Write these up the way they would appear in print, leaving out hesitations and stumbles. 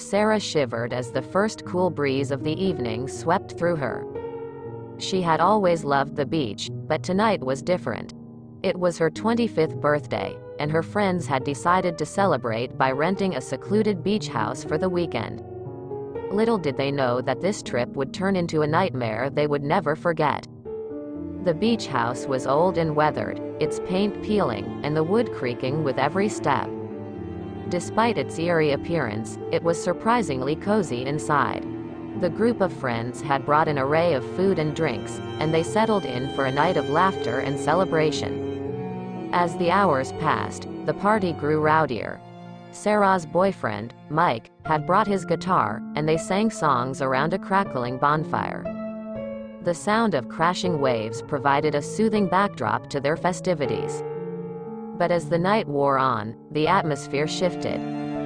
Sarah shivered as the first cool breeze of the evening swept through her. She had always loved the beach, but tonight was different. It was her 25th birthday, and her friends had decided to celebrate by renting a secluded beach house for the weekend. Little did they know that this trip would turn into a nightmare they would never forget. The beach house was old and weathered, its paint peeling, and the wood creaking with every step. Despite its eerie appearance, it was surprisingly cozy inside. The group of friends had brought an array of food and drinks, and they settled in for a night of laughter and celebration. As the hours passed, the party grew rowdier. Sarah's boyfriend, Mike, had brought his guitar, and they sang songs around a crackling bonfire. The sound of crashing waves provided a soothing backdrop to their festivities. But as the night wore on, the atmosphere shifted.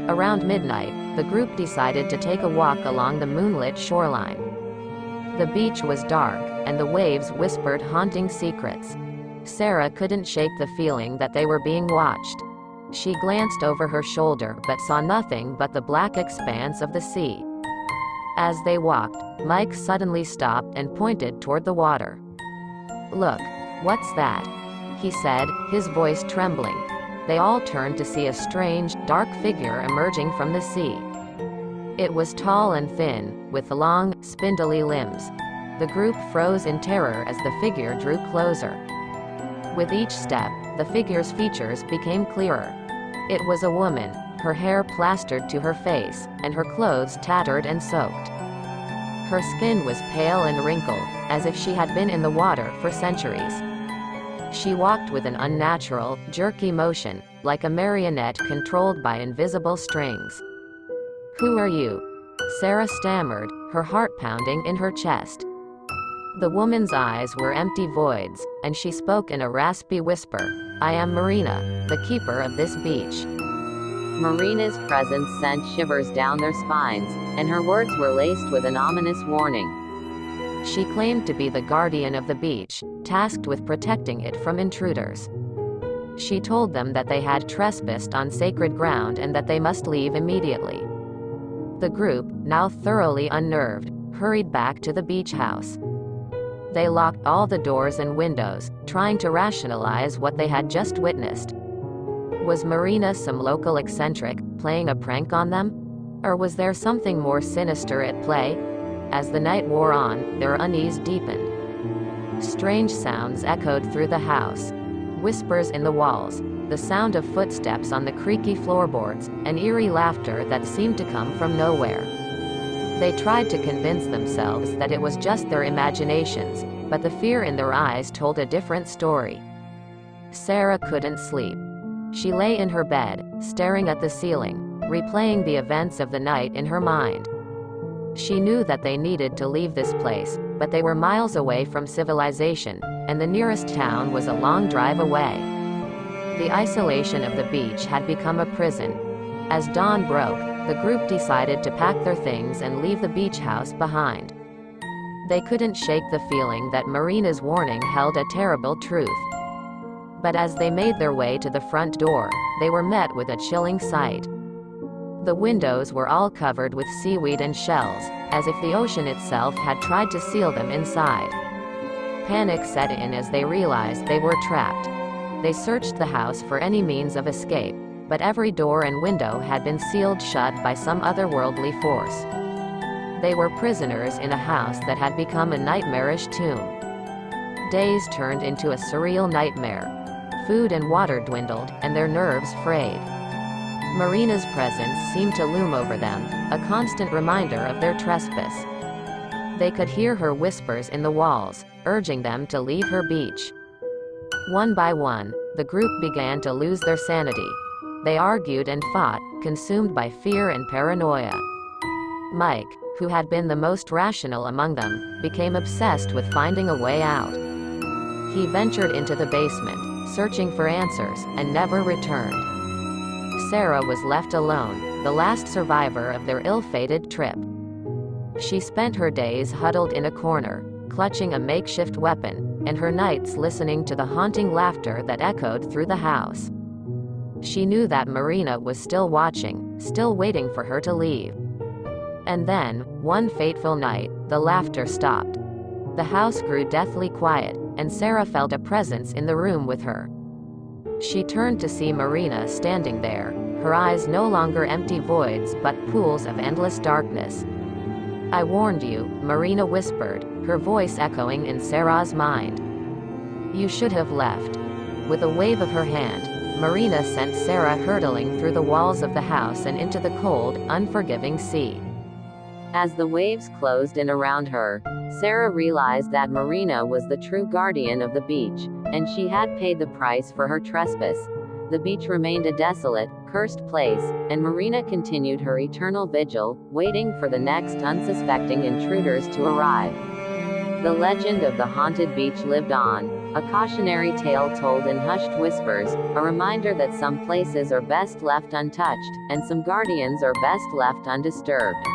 Around midnight, the group decided to take a walk along the moonlit shoreline. The beach was dark, and the waves whispered haunting secrets. Sarah couldn't shake the feeling that they were being watched. She glanced over her shoulder but saw nothing but the black expanse of the sea. As they walked, Mike suddenly stopped and pointed toward the water. "Look, what's that?" he said, his voice trembling. They all turned to see a strange, dark figure emerging from the sea. It was tall and thin, with long, spindly limbs. The group froze in terror as the figure drew closer. With each step, the figure's features became clearer. It was a woman, her hair plastered to her face, and her clothes tattered and soaked. Her skin was pale and wrinkled, as if she had been in the water for centuries. She walked with an unnatural, jerky motion, like a marionette controlled by invisible strings. "Who are you?" Sarah stammered, her heart pounding in her chest. The woman's eyes were empty voids, and she spoke in a raspy whisper. "I am Marina, the keeper of this beach." Marina's presence sent shivers down their spines, and her words were laced with an ominous warning. She claimed to be the guardian of the beach, tasked with protecting it from intruders. She told them that they had trespassed on sacred ground and that they must leave immediately. The group, now thoroughly unnerved, hurried back to the beach house. They locked all the doors and windows, trying to rationalize what they had just witnessed. Was Marina some local eccentric, playing a prank on them? Or was there something more sinister at play? As the night wore on, their unease deepened. Strange sounds echoed through the house. Whispers in the walls, the sound of footsteps on the creaky floorboards, and eerie laughter that seemed to come from nowhere. They tried to convince themselves that it was just their imaginations, but the fear in their eyes told a different story. Sarah couldn't sleep. She lay in her bed, staring at the ceiling, replaying the events of the night in her mind. She knew that they needed to leave this place, but they were miles away from civilization, and the nearest town was a long drive away. The isolation of the beach had become a prison. As dawn broke, the group decided to pack their things and leave the beach house behind. They couldn't shake the feeling that Marina's warning held a terrible truth. But as they made their way to the front door, they were met with a chilling sight. The windows were all covered with seaweed and shells, as if the ocean itself had tried to seal them inside. Panic set in as they realized they were trapped. They searched the house for any means of escape, but every door and window had been sealed shut by some otherworldly force. They were prisoners in a house that had become a nightmarish tomb. Days turned into a surreal nightmare. Food and water dwindled, and their nerves frayed. Marina's presence seemed to loom over them, a constant reminder of their trespass. They could hear her whispers in the walls, urging them to leave her beach. One by one, the group began to lose their sanity. They argued and fought, consumed by fear and paranoia. Mike, who had been the most rational among them, became obsessed with finding a way out. He ventured into the basement, searching for answers, and never returned. Sarah was left alone, the last survivor of their ill-fated trip. She spent her days huddled in a corner, clutching a makeshift weapon, and her nights listening to the haunting laughter that echoed through the house. She knew that Marina was still watching, still waiting for her to leave. And then, one fateful night, the laughter stopped. The house grew deathly quiet, and Sarah felt a presence in the room with her. She turned to see Marina standing there, her eyes no longer empty voids but pools of endless darkness. "I warned you," Marina whispered, her voice echoing in Sarah's mind. "You should have left." With a wave of her hand, Marina sent Sarah hurtling through the walls of the house and into the cold, unforgiving sea. As the waves closed in around her, Sarah realized that Marina was the true guardian of the beach, and she had paid the price for her trespass. The beach remained a desolate, cursed place, and Marina continued her eternal vigil, waiting for the next unsuspecting intruders to arrive. The legend of the haunted beach lived on, a cautionary tale told in hushed whispers, a reminder that some places are best left untouched, and some guardians are best left undisturbed.